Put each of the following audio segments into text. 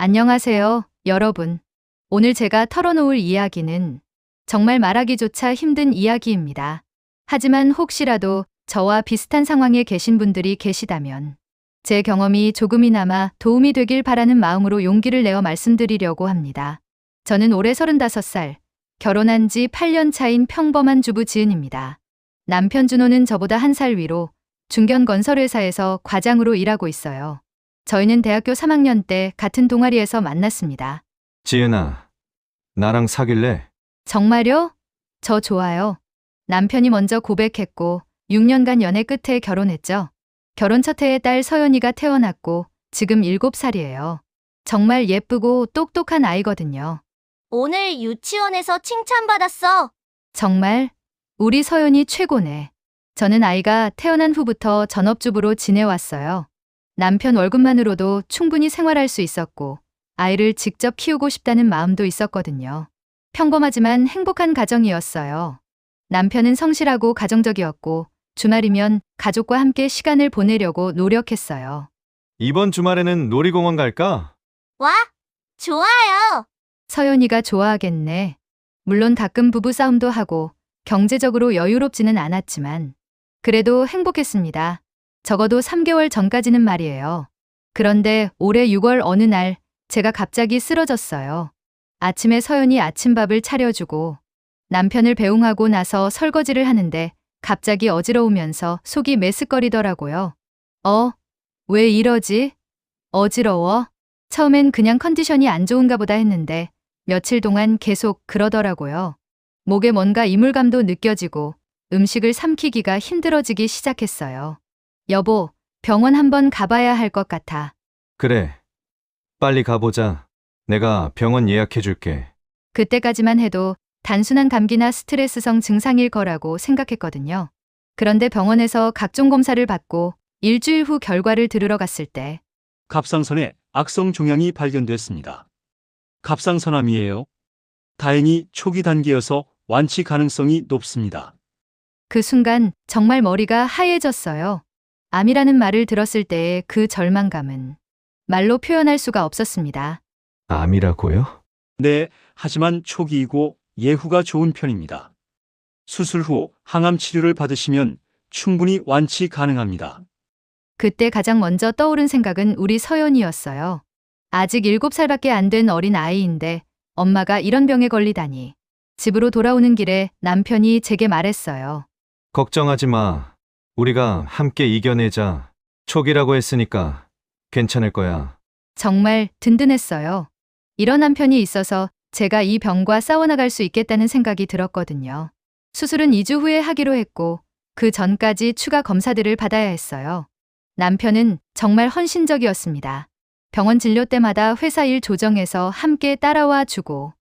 안녕하세요, 여러분. 오늘 제가 털어놓을 이야기는 정말 말하기조차 힘든 이야기입니다. 하지만 혹시라도 저와 비슷한 상황에 계신 분들이 계시다면 제 경험이 조금이나마 도움이 되길 바라는 마음으로 용기를 내어 말씀드리려고 합니다. 저는 올해 35살, 결혼한 지 8년 차인 평범한 주부 지은입니다. 남편 준호는 저보다 1살 위로 중견건설회사에서 과장으로 일하고 있어요. 저희는 대학교 3학년 때 같은 동아리에서 만났습니다. 지은아, 나랑 사귈래? 정말요? 저 좋아요. 남편이 먼저 고백했고 6년간 연애 끝에 결혼했죠. 결혼 첫 해에 딸 서연이가 태어났고 지금 7살이에요. 정말 예쁘고 똑똑한 아이거든요. 오늘 유치원에서 칭찬받았어. 정말 우리 서연이 최고네. 저는 아이가 태어난 후부터 전업주부로 지내왔어요. 남편 월급만으로도 충분히 생활할 수 있었고 아이를 직접 키우고 싶다는 마음도 있었거든요. 평범하지만 행복한 가정이었어요. 남편은 성실하고 가정적이었고 주말이면 가족과 함께 시간을 보내려고 노력했어요. 이번 주말에는 놀이공원 갈까? 와, 좋아요. 서연이가 좋아하겠네. 물론 가끔 부부싸움도 하고 경제적으로 여유롭지는 않았지만 그래도 행복했습니다. 적어도 3개월 전까지는 말이에요. 그런데 올해 6월 어느 날 제가 갑자기 쓰러졌어요. 아침에 서연이 아침밥을 차려주고 남편을 배웅하고 나서 설거지를 하는데 갑자기 어지러우면서 속이 메스꺼리더라고요. 왜 이러지? 어지러워? 처음엔 그냥 컨디션이 안 좋은가 보다 했는데 며칠 동안 계속 그러더라고요. 목에 뭔가 이물감도 느껴지고 음식을 삼키기가 힘들어지기 시작했어요. 여보, 병원 한번 가봐야 할 것 같아. 그래. 빨리 가보자. 내가 병원 예약해줄게. 그때까지만 해도 단순한 감기나 스트레스성 증상일 거라고 생각했거든요. 그런데 병원에서 각종 검사를 받고 일주일 후 결과를 들으러 갔을 때 갑상선에 악성 종양이 발견됐습니다. 갑상선암이에요. 다행히 초기 단계여서 완치 가능성이 높습니다. 그 순간 정말 머리가 하얘졌어요. 암이라는 말을 들었을 때의 그 절망감은 말로 표현할 수가 없었습니다. 암이라고요? 네, 하지만 초기이고 예후가 좋은 편입니다. 수술 후 항암 치료를 받으시면 충분히 완치 가능합니다. 그때 가장 먼저 떠오른 생각은 우리 서연이었어요. 아직 7살밖에 안 된 어린 아이인데 엄마가 이런 병에 걸리다니. 집으로 돌아오는 길에 남편이 제게 말했어요. 걱정하지 마. 우리가 함께 이겨내자. 초기라고 했으니까 괜찮을 거야. 정말 든든했어요. 이런 남편이 있어서 제가 이 병과 싸워나갈 수 있겠다는 생각이 들었거든요. 수술은 2주 후에 하기로 했고 그 전까지 추가 검사들을 받아야 했어요. 남편은 정말 헌신적이었습니다. 병원 진료 때마다 회사 일 조정해서 함께 따라와 주고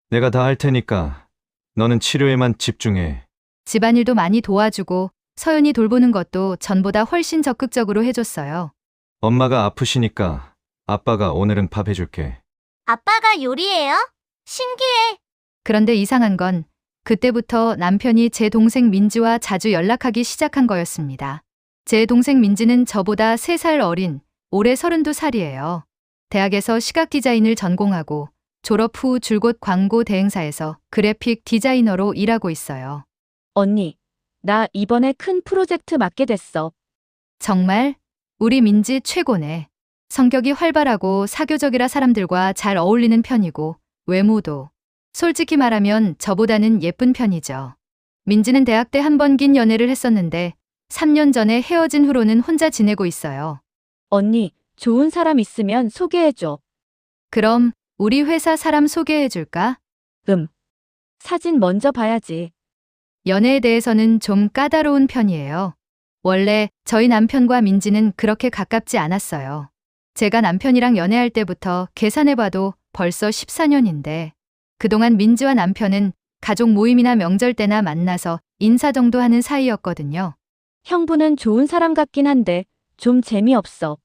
내가 다 할 테니까 너는 치료에만 집중해. 집안일도 많이 도와주고 서연이 돌보는 것도 전보다 훨씬 적극적으로 해줬어요. 엄마가 아프시니까 아빠가 오늘은 밥 해줄게. 아빠가 요리해요? 신기해. 그런데 이상한 건 그때부터 남편이 제 동생 민지와 자주 연락하기 시작한 거였습니다. 제 동생 민지는 저보다 3살 어린 올해 32살이에요. 대학에서 시각 디자인을 전공하고 졸업 후 줄곧 광고 대행사에서 그래픽 디자이너로 일하고 있어요. 언니, 나 이번에 큰 프로젝트 맡게 됐어. 정말 우리 민지 최고네. 성격이 활발하고 사교적이라 사람들과 잘 어울리는 편이고 외모도 솔직히 말하면 저보다는 예쁜 편이죠. 민지는 대학 때 한 번 긴 연애를 했었는데 3년 전에 헤어진 후로는 혼자 지내고 있어요. 언니, 좋은 사람 있으면 소개해줘. 그럼 우리 회사 사람 소개해줄까? 사진 먼저 봐야지. 연애에 대해서는 좀 까다로운 편이에요. 원래 저희 남편과 민지는 그렇게 가깝지 않았어요. 제가 남편이랑 연애할 때부터 계산해봐도 벌써 14년인데 그동안 민지와 남편은 가족 모임이나 명절 때나 만나서 인사 정도 하는 사이였거든요. 형부는 좋은 사람 같긴 한데 좀 재미없어.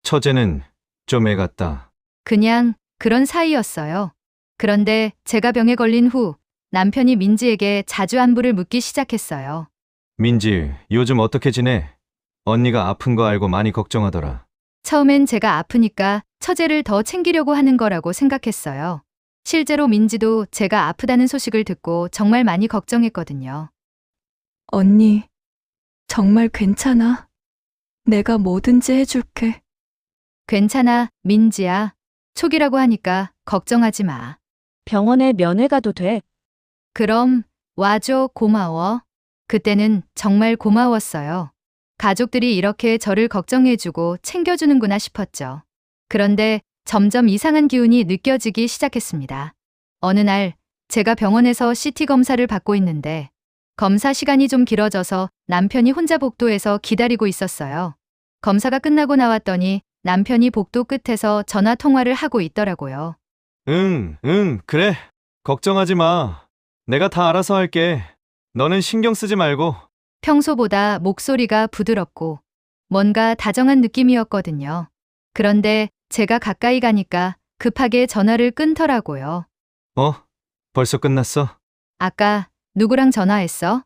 처제는 좀 애 같다. 그냥 그런 사이였어요. 그런데 제가 병에 걸린 후 남편이 민지에게 자주 안부를 묻기 시작했어요. 민지, 요즘 어떻게 지내? 언니가 아픈 거 알고 많이 걱정하더라. 처음엔 제가 아프니까 처제를 더 챙기려고 하는 거라고 생각했어요. 실제로 민지도 제가 아프다는 소식을 듣고 정말 많이 걱정했거든요. 언니, 정말 괜찮아? 내가 뭐든지 해줄게. 괜찮아, 민지야. 초기라고 하니까 걱정하지 마. 병원에 면회 가도 돼. 그럼 와줘, 고마워. 그때는 정말 고마웠어요. 가족들이 이렇게 저를 걱정해주고 챙겨주는구나 싶었죠. 그런데 점점 이상한 기운이 느껴지기 시작했습니다. 어느 날 제가 병원에서 CT 검사를 받고 있는데 검사 시간이 좀 길어져서 남편이 혼자 복도에서 기다리고 있었어요. 검사가 끝나고 나왔더니 남편이 복도 끝에서 전화 통화를 하고 있더라고요. 그래. 걱정하지 마. 내가 다 알아서 할게. 너는 신경 쓰지 말고. 평소보다 목소리가 부드럽고 뭔가 다정한 느낌이었거든요. 그런데 제가 가까이 가니까 급하게 전화를 끊더라고요. 벌써 끝났어? 아까 누구랑 전화했어?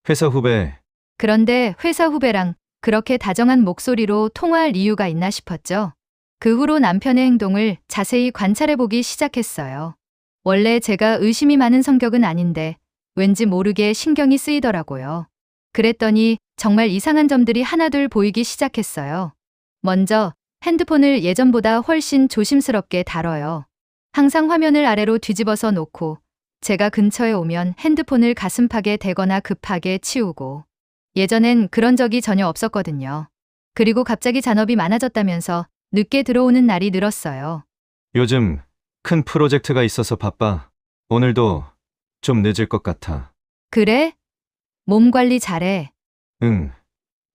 회사 후배. 그런데 회사 후배랑 그렇게 다정한 목소리로 통화할 이유가 있나 싶었죠. 그 후로 남편의 행동을 자세히 관찰해보기 시작했어요. 원래 제가 의심이 많은 성격은 아닌데 왠지 모르게 신경이 쓰이더라고요. 그랬더니 정말 이상한 점들이 하나둘 보이기 시작했어요. 먼저 핸드폰을 예전보다 훨씬 조심스럽게 다뤄요. 항상 화면을 아래로 뒤집어서 놓고 제가 근처에 오면 핸드폰을 가슴팍에 대거나 급하게 치우고 예전엔 그런 적이 전혀 없었거든요. 그리고 갑자기 잔업이 많아졌다면서 늦게 들어오는 날이 늘었어요. 요즘 큰 프로젝트가 있어서 바빠. 오늘도 좀 늦을 것 같아. 그래? 몸 관리 잘해. 응.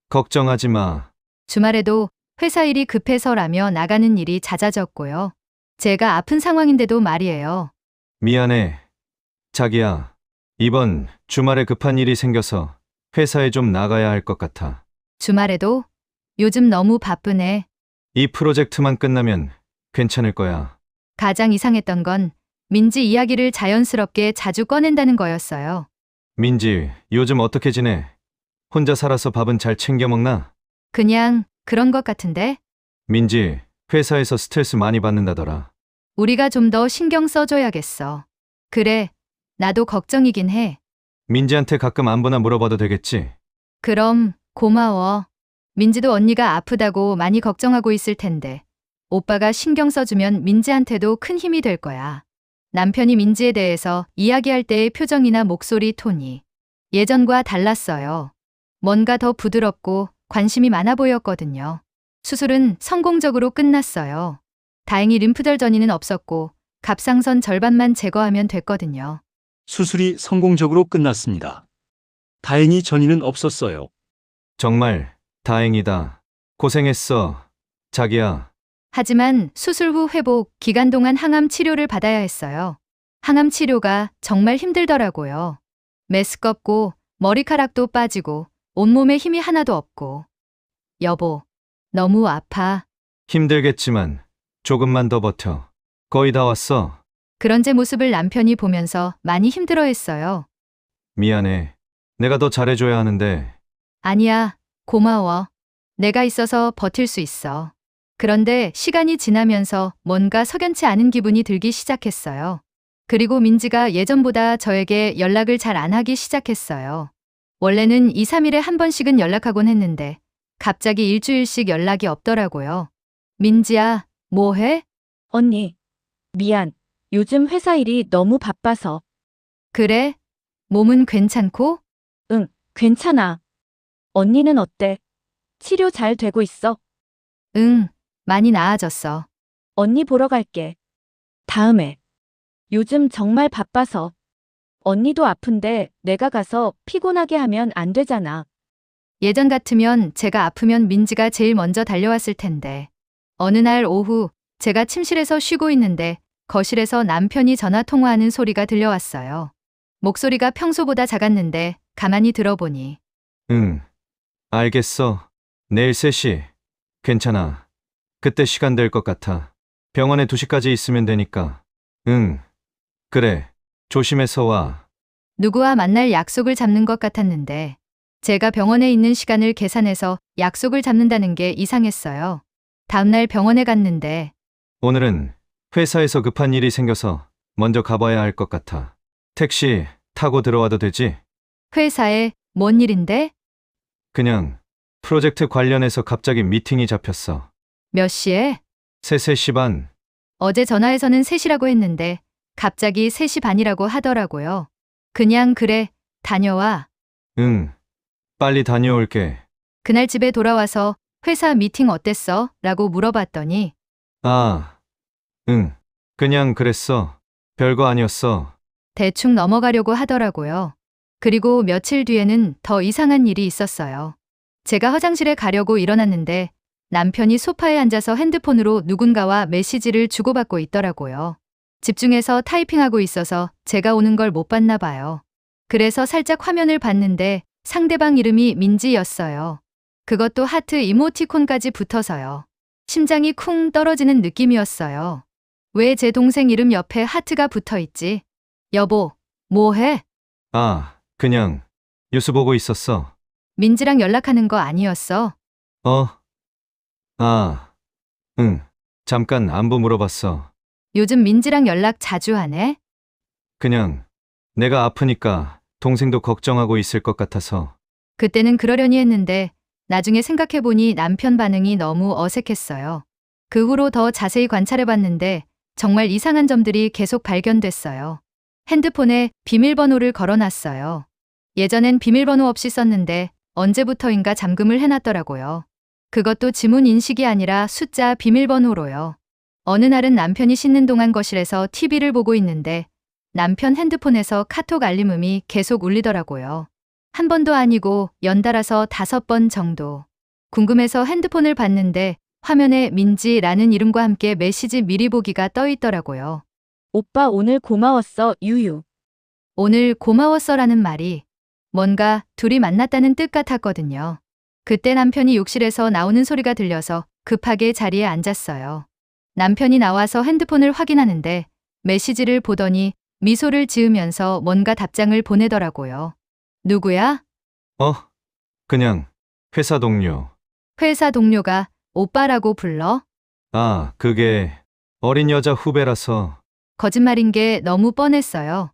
걱정하지 마. 주말에도 회사 일이 급해서라며 나가는 일이 잦아졌고요. 제가 아픈 상황인데도 말이에요. 미안해. 자기야. 이번 주말에 급한 일이 생겨서 회사에 좀 나가야 할 것 같아. 주말에도? 요즘 너무 바쁘네. 이 프로젝트만 끝나면 괜찮을 거야. 가장 이상했던 건 민지 이야기를 자연스럽게 자주 꺼낸다는 거였어요. 민지, 요즘 어떻게 지내? 혼자 살아서 밥은 잘 챙겨 먹나? 그냥 그런 것 같은데? 민지, 회사에서 스트레스 많이 받는다더라. 우리가 좀 더 신경 써줘야겠어. 그래, 나도 걱정이긴 해. 민지한테 가끔 안부나 물어봐도 되겠지? 그럼 고마워. 민지도 언니가 아프다고 많이 걱정하고 있을 텐데 오빠가 신경 써주면 민지한테도 큰 힘이 될 거야. 남편이 민지에 대해서 이야기할 때의 표정이나 목소리 톤이 예전과 달랐어요. 뭔가 더 부드럽고 관심이 많아 보였거든요. 수술은 성공적으로 끝났어요. 다행히 림프절 전이는 없었고 갑상선 절반만 제거하면 됐거든요. 수술이 성공적으로 끝났습니다. 다행히 전이는 없었어요. 정말 다행이다. 고생했어. 자기야. 하지만 수술 후 회복 기간 동안 항암 치료를 받아야 했어요. 항암 치료가 정말 힘들더라고요. 메스껍고 머리카락도 빠지고 온몸에 힘이 하나도 없고. 여보, 너무 아파. 힘들겠지만 조금만 더 버텨. 거의 다 왔어. 그런 제 모습을 남편이 보면서 많이 힘들어했어요. 미안해. 내가 더 잘해줘야 하는데. 아니야, 고마워. 내가 있어서 버틸 수 있어. 그런데 시간이 지나면서 뭔가 석연치 않은 기분이 들기 시작했어요. 그리고 민지가 예전보다 저에게 연락을 잘 안 하기 시작했어요. 원래는 2, 3일에 한 번씩은 연락하곤 했는데 갑자기 일주일씩 연락이 없더라고요. 민지야, 뭐해? 언니, 미안. 요즘 회사 일이 너무 바빠서. 그래? 몸은 괜찮고? 응, 괜찮아. 언니는 어때? 치료 잘 되고 있어? 응, 많이 나아졌어. 언니 보러 갈게. 다음에. 요즘 정말 바빠서. 언니도 아픈데 내가 가서 피곤하게 하면 안 되잖아. 예전 같으면 제가 아프면 민지가 제일 먼저 달려왔을 텐데. 어느 날 오후 제가 침실에서 쉬고 있는데 거실에서 남편이 전화 통화하는 소리가 들려왔어요. 목소리가 평소보다 작았는데 가만히 들어보니 응. 알겠어. 내일 3시. 괜찮아. 그때 시간 될 것 같아. 병원에 2시까지 있으면 되니까. 응. 그래. 조심해서 와. 누구와 만날 약속을 잡는 것 같았는데 제가 병원에 있는 시간을 계산해서 약속을 잡는다는 게 이상했어요. 다음날 병원에 갔는데 오늘은 회사에서 급한 일이 생겨서 먼저 가봐야 할 것 같아. 택시 타고 들어와도 되지? 회사에 뭔 일인데? 그냥 프로젝트 관련해서 갑자기 미팅이 잡혔어. 몇 시에? 3시 반. 어제 전화해서는 3시라고 했는데 갑자기 3시 반이라고 하더라고요. 그냥 그래, 다녀와. 응. 빨리 다녀올게. 그날 집에 돌아와서 회사 미팅 어땠어? 라고 물어봤더니 아, 응. 그냥 그랬어. 별거 아니었어. 대충 넘어가려고 하더라고요. 그리고 며칠 뒤에는 더 이상한 일이 있었어요. 제가 화장실에 가려고 일어났는데 남편이 소파에 앉아서 핸드폰으로 누군가와 메시지를 주고받고 있더라고요. 집중해서 타이핑하고 있어서 제가 오는 걸 못 봤나 봐요. 그래서 살짝 화면을 봤는데 상대방 이름이 민지였어요. 그것도 하트 이모티콘까지 붙어서요. 심장이 쿵 떨어지는 느낌이었어요. 왜 제 동생 이름 옆에 하트가 붙어 있지? 여보, 뭐 해? 아, 그냥 뉴스 보고 있었어. 민지랑 연락하는 거 아니었어? 어? 아, 응. 잠깐 안부 물어봤어. 요즘 민지랑 연락 자주 하네? 그냥 내가 아프니까 동생도 걱정하고 있을 것 같아서. 그때는 그러려니 했는데 나중에 생각해보니 남편 반응이 너무 어색했어요. 그 후로 더 자세히 관찰해봤는데 정말 이상한 점들이 계속 발견됐어요. 핸드폰에 비밀번호를 걸어놨어요. 예전엔 비밀번호 없이 썼는데 언제부터인가 잠금을 해놨더라고요. 그것도 지문 인식이 아니라 숫자 비밀번호로요. 어느 날은 남편이 씻는 동안 거실에서 TV를 보고 있는데 남편 핸드폰에서 카톡 알림음이 계속 울리더라고요. 한 번도 아니고 연달아서 5번 정도. 궁금해서 핸드폰을 봤는데 화면에 민지라는 이름과 함께 메시지 미리 보기가 떠 있더라고요. 오빠 오늘 고마웠어, 유유. 오늘 고마웠어라는 말이 뭔가 둘이 만났다는 뜻 같았거든요. 그때 남편이 욕실에서 나오는 소리가 들려서 급하게 자리에 앉았어요. 남편이 나와서 핸드폰을 확인하는데 메시지를 보더니 미소를 지으면서 뭔가 답장을 보내더라고요. 누구야? 어? 그냥 회사 동료. 회사 동료가 오빠라고 불러? 아, 그게 어린 여자 후배라서. 거짓말인 게 너무 뻔했어요.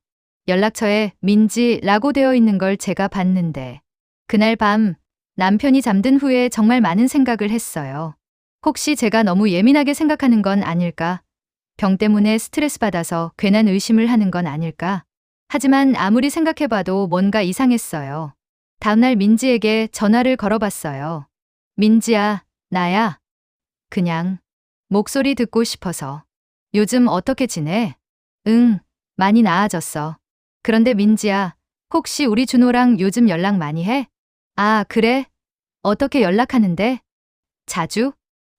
연락처에 민지라고 되어 있는 걸 제가 봤는데 그날 밤 남편이 잠든 후에 정말 많은 생각을 했어요. 혹시 제가 너무 예민하게 생각하는 건 아닐까? 병 때문에 스트레스 받아서 괜한 의심을 하는 건 아닐까? 하지만 아무리 생각해봐도 뭔가 이상했어요. 다음날 민지에게 전화를 걸어봤어요. 민지야, 나야. 그냥 목소리 듣고 싶어서. 요즘 어떻게 지내? 응, 많이 나아졌어. 그런데 민지야, 혹시 우리 준호랑 요즘 연락 많이 해? 아, 그래? 어떻게 연락하는데? 자주?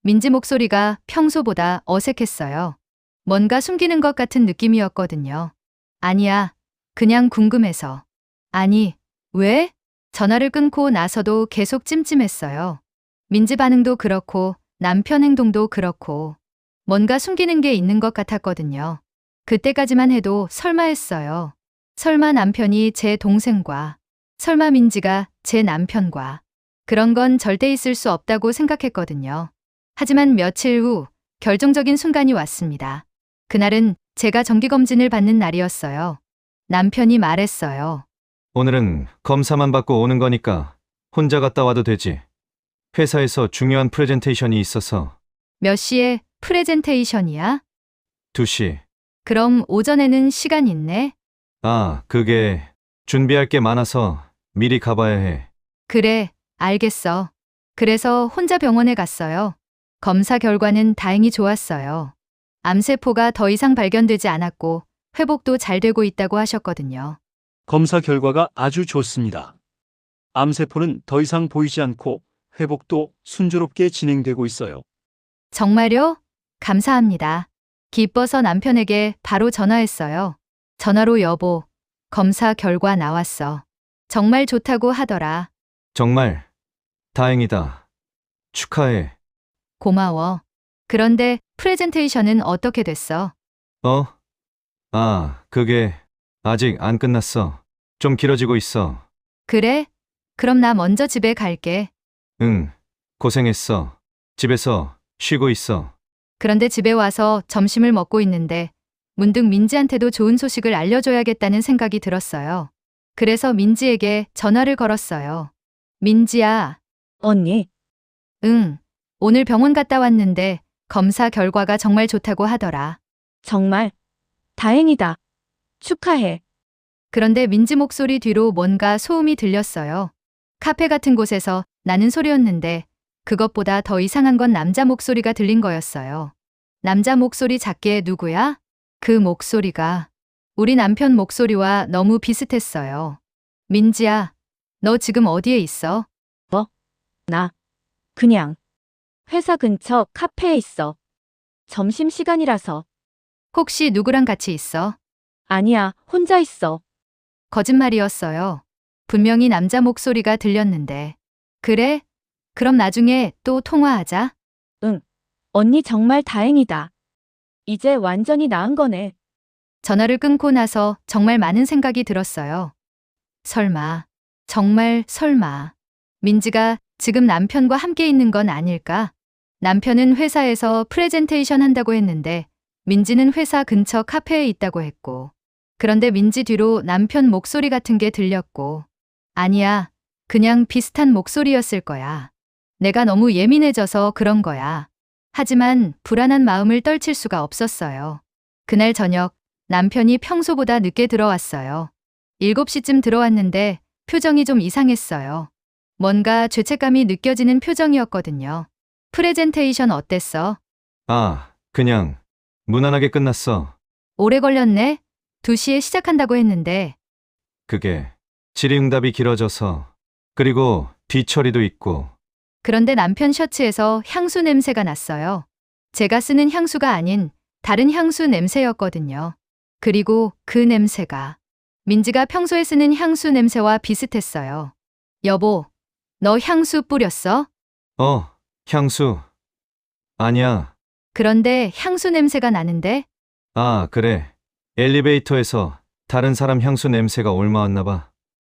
민지 목소리가 평소보다 어색했어요. 뭔가 숨기는 것 같은 느낌이었거든요. 아니야, 그냥 궁금해서. 아니, 왜? 전화를 끊고 나서도 계속 찜찜했어요. 민지 반응도 그렇고 남편 행동도 그렇고 뭔가 숨기는 게 있는 것 같았거든요. 그때까지만 해도 설마 했어요. 설마 남편이 제 동생과, 설마 민지가 제 남편과. 그런 건 절대 있을 수 없다고 생각했거든요. 하지만 며칠 후 결정적인 순간이 왔습니다. 그날은 제가 정기검진을 받는 날이었어요. 남편이 말했어요. 오늘은 검사만 받고 오는 거니까 혼자 갔다 와도 되지. 회사에서 중요한 프레젠테이션이 있어서. 몇 시에 프레젠테이션이야? 2시. 그럼 오전에는 시간 있네? 아, 그게 준비할 게 많아서 미리 가봐야 해. 그래, 알겠어. 그래서 혼자 병원에 갔어요. 검사 결과는 다행히 좋았어요. 암세포가 더 이상 발견되지 않았고 회복도 잘 되고 있다고 하셨거든요. 검사 결과가 아주 좋습니다. 암세포는 더 이상 보이지 않고 회복도 순조롭게 진행되고 있어요. 정말요? 감사합니다. 기뻐서 남편에게 바로 전화했어요. 전화로 여보, 검사 결과 나왔어. 정말 좋다고 하더라. 정말 다행이다. 축하해. 고마워. 그런데 프레젠테이션은 어떻게 됐어? 어? 아, 그게 아직 안 끝났어. 좀 길어지고 있어. 그래? 그럼 나 먼저 집에 갈게. 응, 고생했어. 집에서 쉬고 있어. 그런데 집에 와서 점심을 먹고 있는데 문득 민지한테도 좋은 소식을 알려줘야겠다는 생각이 들었어요. 그래서 민지에게 전화를 걸었어요. 민지야, 언니, 응, 오늘 병원 갔다 왔는데 검사 결과가 정말 좋다고 하더라. 정말 다행이다. 축하해. 그런데 민지 목소리 뒤로 뭔가 소음이 들렸어요. 카페 같은 곳에서 나는 소리였는데 그것보다 더 이상한 건 남자 목소리가 들린 거였어요. 남자 목소리 작게 누구야? 그 목소리가 우리 남편 목소리와 너무 비슷했어요. 민지야, 너 지금 어디에 있어? 나 그냥 회사 근처 카페에 있어. 점심시간이라서. 혹시 누구랑 같이 있어? 아니야, 혼자 있어. 거짓말이었어요. 분명히 남자 목소리가 들렸는데. 그래? 그럼 나중에 또 통화하자. 언니 정말 다행이다. 이제 완전히 나은 거네. 전화를 끊고 나서 정말 많은 생각이 들었어요. 설마, 정말 설마. 민지가 지금 남편과 함께 있는 건 아닐까? 남편은 회사에서 프레젠테이션 한다고 했는데 민지는 회사 근처 카페에 있다고 했고. 그런데 민지 뒤로 남편 목소리 같은 게 들렸고. 아니야, 그냥 비슷한 목소리였을 거야. 내가 너무 예민해져서 그런 거야. 하지만 불안한 마음을 떨칠 수가 없었어요. 그날 저녁 남편이 평소보다 늦게 들어왔어요. 7시쯤 들어왔는데 표정이 좀 이상했어요. 뭔가 죄책감이 느껴지는 표정이었거든요. 프레젠테이션 어땠어? 아, 그냥 무난하게 끝났어. 오래 걸렸네? 2시에 시작한다고 했는데. 그게 질의응답이 길어져서 그리고 뒤처리도 있고. 그런데 남편 셔츠에서 향수 냄새가 났어요. 제가 쓰는 향수가 아닌 다른 향수 냄새였거든요. 그리고 그 냄새가 민지가 평소에 쓰는 향수 냄새와 비슷했어요. 여보, 너 향수 뿌렸어? 향수. 아니야. 그런데 향수 냄새가 나는데? 아, 그래. 엘리베이터에서 다른 사람 향수 냄새가 옮아왔나 봐.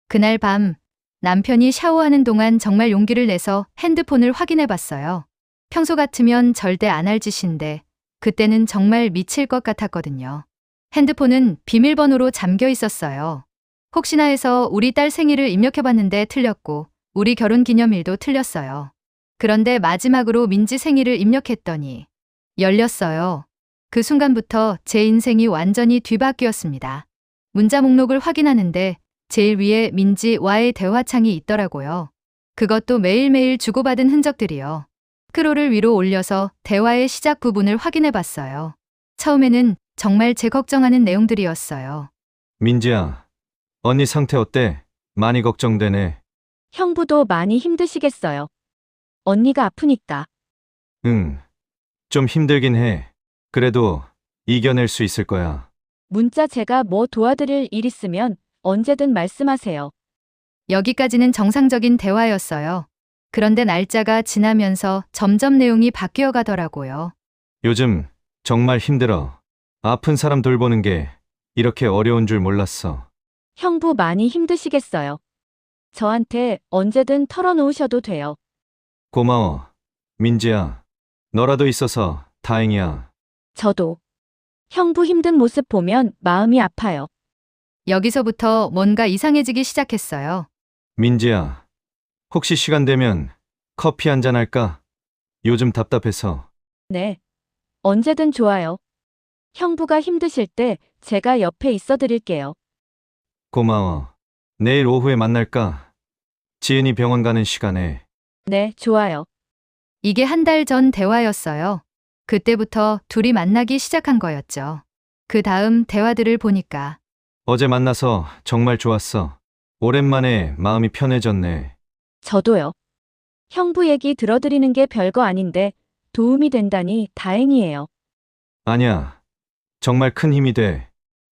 그날 밤 남편이 샤워하는 동안 정말 용기를 내서 핸드폰을 확인해 봤어요. 평소 같으면 절대 안 할 짓인데 그때는 정말 미칠 것 같았거든요. 핸드폰은 비밀번호로 잠겨 있었어요. 혹시나 해서 우리 딸 생일을 입력해 봤는데 틀렸고 우리 결혼 기념일도 틀렸어요. 그런데 마지막으로 민지 생일을 입력했더니 열렸어요. 그 순간부터 제 인생이 완전히 뒤바뀌었습니다. 문자 목록을 확인하는데 제일 위에 민지와의 대화창이 있더라고요. 그것도 매일매일 주고받은 흔적들이요. 스크롤을 위로 올려서 대화의 시작 부분을 확인해 봤어요. 처음에는 정말 제 걱정하는 내용들이었어요. 민지야, 언니 상태 어때? 많이 걱정되네. 형부도 많이 힘드시겠어요. 언니가 아프니까. 응. 좀 힘들긴 해. 그래도 이겨낼 수 있을 거야. 문자 제가 뭐 도와드릴 일 있으면 언제든 말씀하세요. 여기까지는 정상적인 대화였어요. 그런데 날짜가 지나면서 점점 내용이 바뀌어 가더라고요. 요즘 정말 힘들어. 아픈 사람 돌보는 게 이렇게 어려운 줄 몰랐어. 형부 많이 힘드시겠어요. 저한테 언제든 털어놓으셔도 돼요. 고마워. 민지야. 너라도 있어서 다행이야. 저도. 형부 힘든 모습 보면 마음이 아파요. 여기서부터 뭔가 이상해지기 시작했어요. 민지야. 혹시 시간 되면 커피 한잔 할까? 요즘 답답해서. 네. 언제든 좋아요. 형부가 힘드실 때 제가 옆에 있어 드릴게요. 고마워. 내일 오후에 만날까? 지은이 병원 가는 시간에. 네, 좋아요. 이게 한 달 전 대화였어요. 그때부터 둘이 만나기 시작한 거였죠. 그 다음 대화들을 보니까 어제 만나서 정말 좋았어. 오랜만에 마음이 편해졌네. 저도요. 형부 얘기 들어드리는 게 별거 아닌데 도움이 된다니 다행이에요. 아니야. 정말 큰 힘이 돼.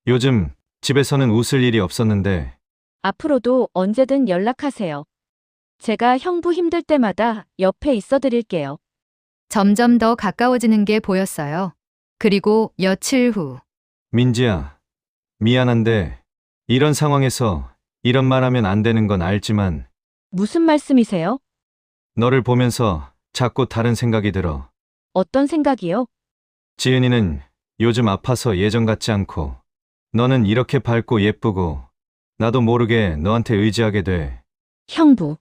요즘 집에서는 웃을 일이 없었는데. 앞으로도 언제든 연락하세요. 제가 형부 힘들 때마다 옆에 있어 드릴게요. 점점 더 가까워지는 게 보였어요. 그리고 며칠 후 민지야. 미안한데 이런 상황에서 이런 말 하면 안 되는 건 알지만 무슨 말씀이세요? 너를 보면서 자꾸 다른 생각이 들어. 어떤 생각이요? 지은이는 요즘 아파서 예전 같지 않고 너는 이렇게 밝고 예쁘고 나도 모르게 너한테 의지하게 돼. 형부,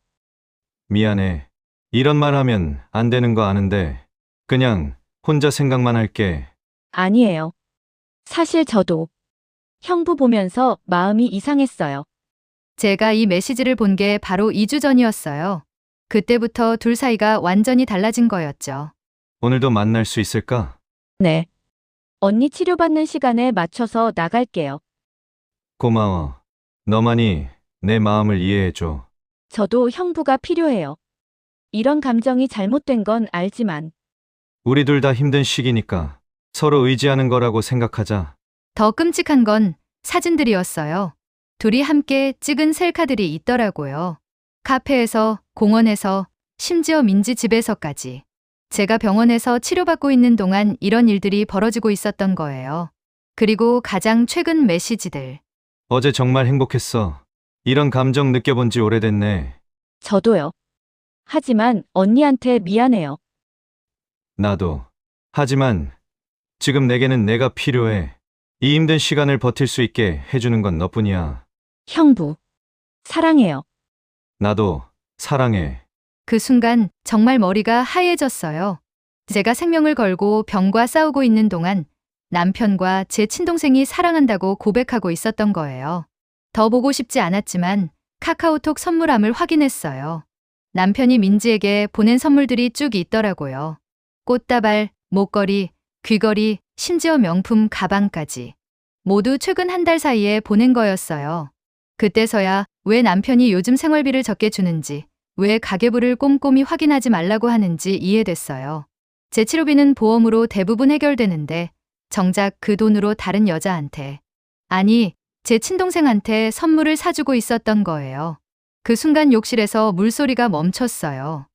미안해. 이런 말 하면 안 되는 거 아는데 그냥 혼자 생각만 할게. 아니에요. 사실 저도 형부 보면서 마음이 이상했어요. 제가 이 메시지를 본 게 바로 2주 전이었어요. 그때부터 둘 사이가 완전히 달라진 거였죠. 오늘도 만날 수 있을까? 네. 언니 치료받는 시간에 맞춰서 나갈게요. 고마워. 너만이 내 마음을 이해해줘. 저도 형부가 필요해요. 이런 감정이 잘못된 건 알지만 우리 둘 다 힘든 시기니까 서로 의지하는 거라고 생각하자. 더 끔찍한 건 사진들이었어요. 둘이 함께 찍은 셀카들이 있더라고요. 카페에서, 공원에서, 심지어 민지 집에서까지. 제가 병원에서 치료받고 있는 동안 이런 일들이 벌어지고 있었던 거예요. 그리고 가장 최근 메시지들. 어제 정말 행복했어. 이런 감정 느껴본 지 오래됐네. 저도요. 하지만 언니한테 미안해요. 나도. 하지만 지금 내게는 내가 필요해. 이 힘든 시간을 버틸 수 있게 해주는 건 너뿐이야. 형부, 사랑해요. 나도 사랑해. 그 순간 정말 머리가 하얘졌어요. 제가 생명을 걸고 병과 싸우고 있는 동안 남편과 제 친동생이 사랑한다고 고백하고 있었던 거예요. 더 보고 싶지 않았지만 카카오톡 선물함을 확인했어요. 남편이 민지에게 보낸 선물들이 쭉 있더라고요. 꽃다발, 목걸이, 귀걸이, 심지어 명품 가방까지. 모두 최근 한 달 사이에 보낸 거였어요. 그때서야 왜 남편이 요즘 생활비를 적게 주는지, 왜 가계부를 꼼꼼히 확인하지 말라고 하는지 이해됐어요. 제 치료비는 보험으로 대부분 해결되는데 정작 그 돈으로 다른 여자한테, 아니, 제 친동생한테 선물을 사주고 있었던 거예요. 그 순간 욕실에서 물소리가 멈췄어요.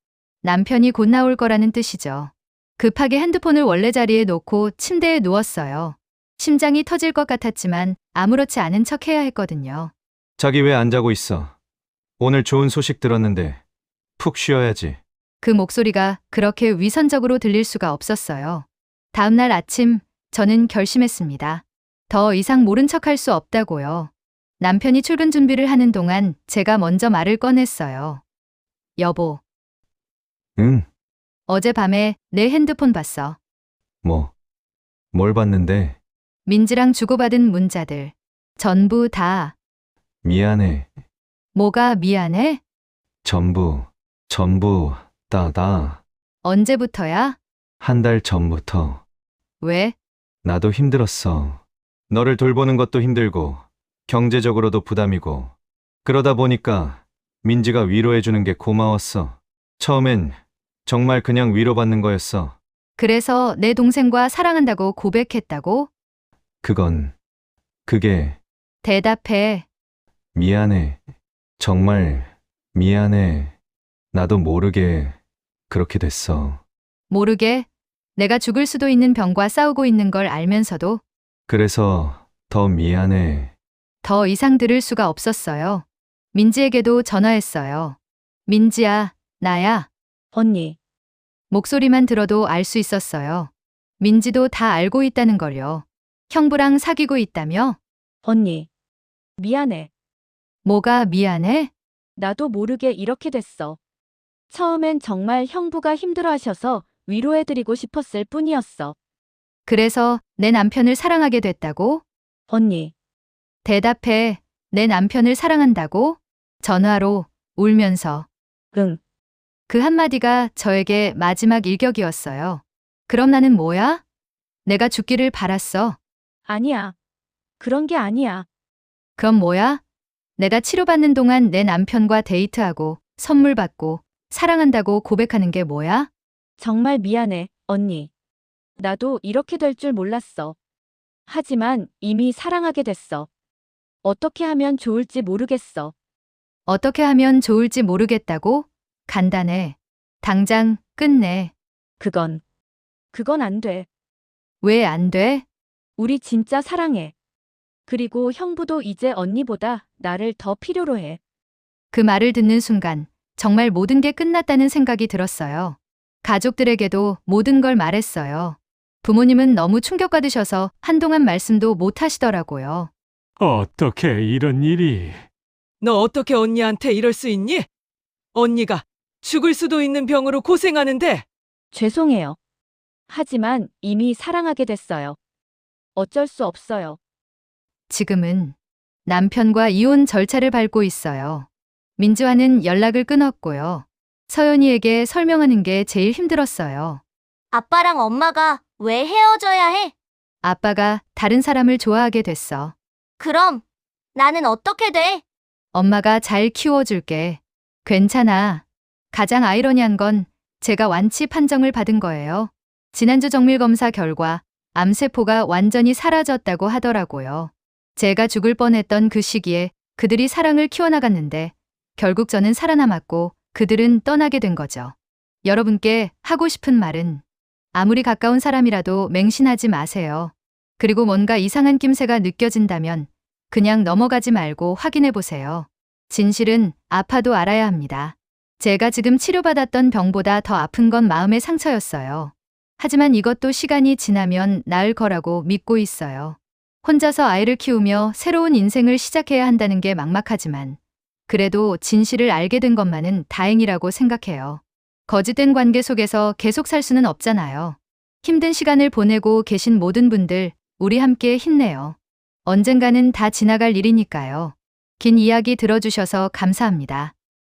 남편이 곧 나올 거라는 뜻이죠. 급하게 핸드폰을 원래 자리에 놓고 침대에 누웠어요. 심장이 터질 것 같았지만 아무렇지 않은 척 해야 했거든요. 자기 왜 안 자고 있어? 오늘 좋은 소식 들었는데 푹 쉬어야지. 그 목소리가 그렇게 위선적으로 들릴 수가 없었어요. 다음 날 아침 저는 결심했습니다. 더 이상 모른 척할 수 없다고요. 남편이 출근 준비를 하는 동안 제가 먼저 말을 꺼냈어요. 여보, 응, 어젯밤에 내 핸드폰 봤어. 뭘 봤는데? 민지랑 주고받은 문자들. 전부 다. 미안해. 뭐가 미안해? 전부 다. 언제부터야? 한 달 전부터. 왜? 나도 힘들었어. 너를 돌보는 것도 힘들고, 경제적으로도 부담이고. 그러다 보니까 민지가 위로해주는 게 고마웠어. 처음엔 정말 그냥 위로받는 거였어. 그래서 내 동생과 사랑한다고 고백했다고? 그게, 대답해. 미안해. 정말 미안해. 나도 모르게 그렇게 됐어. 모르게 내가 죽을 수도 있는 병과 싸우고 있는 걸 알면서도 그래서 더 미안해. 더 이상 들을 수가 없었어요. 민지에게도 전화했어요. 민지야, 나야. 언니, 목소리만 들어도 알 수 있었어요. 민지도 다 알고 있다는 걸요. 형부랑 사귀고 있다며? 언니. 미안해. 뭐가 미안해? 나도 모르게 이렇게 됐어. 처음엔 정말 형부가 힘들어하셔서 위로해드리고 싶었을 뿐이었어. 그래서 내 남편을 사랑하게 됐다고? 언니, 대답해. 내 남편을 사랑한다고? 전화로 울면서. 응. 그 한마디가 저에게 마지막 일격이었어요. 그럼 나는 뭐야? 내가 죽기를 바랐어. 아니야. 그런 게 아니야. 그럼 뭐야? 내가 치료받는 동안 내 남편과 데이트하고 선물 받고 사랑한다고 고백하는 게 뭐야? 정말 미안해, 언니. 나도 이렇게 될 줄 몰랐어. 하지만 이미 사랑하게 됐어. 어떻게 하면 좋을지 모르겠어. 어떻게 하면 좋을지 모르겠다고? 간단해. 당장 끝내. 그건 안 돼. 왜 안 돼? 우리 진짜 사랑해. 그리고 형부도 이제 언니보다 나를 더 필요로 해. 그 말을 듣는 순간 정말 모든 게 끝났다는 생각이 들었어요. 가족들에게도 모든 걸 말했어요. 부모님은 너무 충격받으셔서 한동안 말씀도 못 하시더라고요. 어떻게 이런 일이? 너 어떻게 언니한테 이럴 수 있니? 언니가 죽을 수도 있는 병으로 고생하는데. 죄송해요. 하지만 이미 사랑하게 됐어요. 어쩔 수 없어요. 지금은 남편과 이혼 절차를 밟고 있어요. 민주와는 연락을 끊었고요. 서연이에게 설명하는 게 제일 힘들었어요. 아빠랑 엄마가 왜 헤어져야 해? 아빠가 다른 사람을 좋아하게 됐어. 그럼 나는 어떻게 돼? 엄마가 잘 키워줄게. 괜찮아. 가장 아이러니한 건 제가 완치 판정을 받은 거예요. 지난주 정밀검사 결과 암세포가 완전히 사라졌다고 하더라고요. 제가 죽을 뻔했던 그 시기에 그들이 사랑을 키워나갔는데 결국 저는 살아남았고 그들은 떠나게 된 거죠. 여러분께 하고 싶은 말은 아무리 가까운 사람이라도 맹신하지 마세요. 그리고 뭔가 이상한 낌새가 느껴진다면 그냥 넘어가지 말고 확인해 보세요. 진실은 아파도 알아야 합니다. 제가 지금 치료받았던 병보다 더 아픈 건 마음의 상처였어요. 하지만 이것도 시간이 지나면 나을 거라고 믿고 있어요. 혼자서 아이를 키우며 새로운 인생을 시작해야 한다는 게 막막하지만 그래도 진실을 알게 된 것만은 다행이라고 생각해요. 거짓된 관계 속에서 계속 살 수는 없잖아요. 힘든 시간을 보내고 계신 모든 분들, 우리 함께 힘내요. 언젠가는 다 지나갈 일이니까요. 긴 이야기 들어주셔서 감사합니다.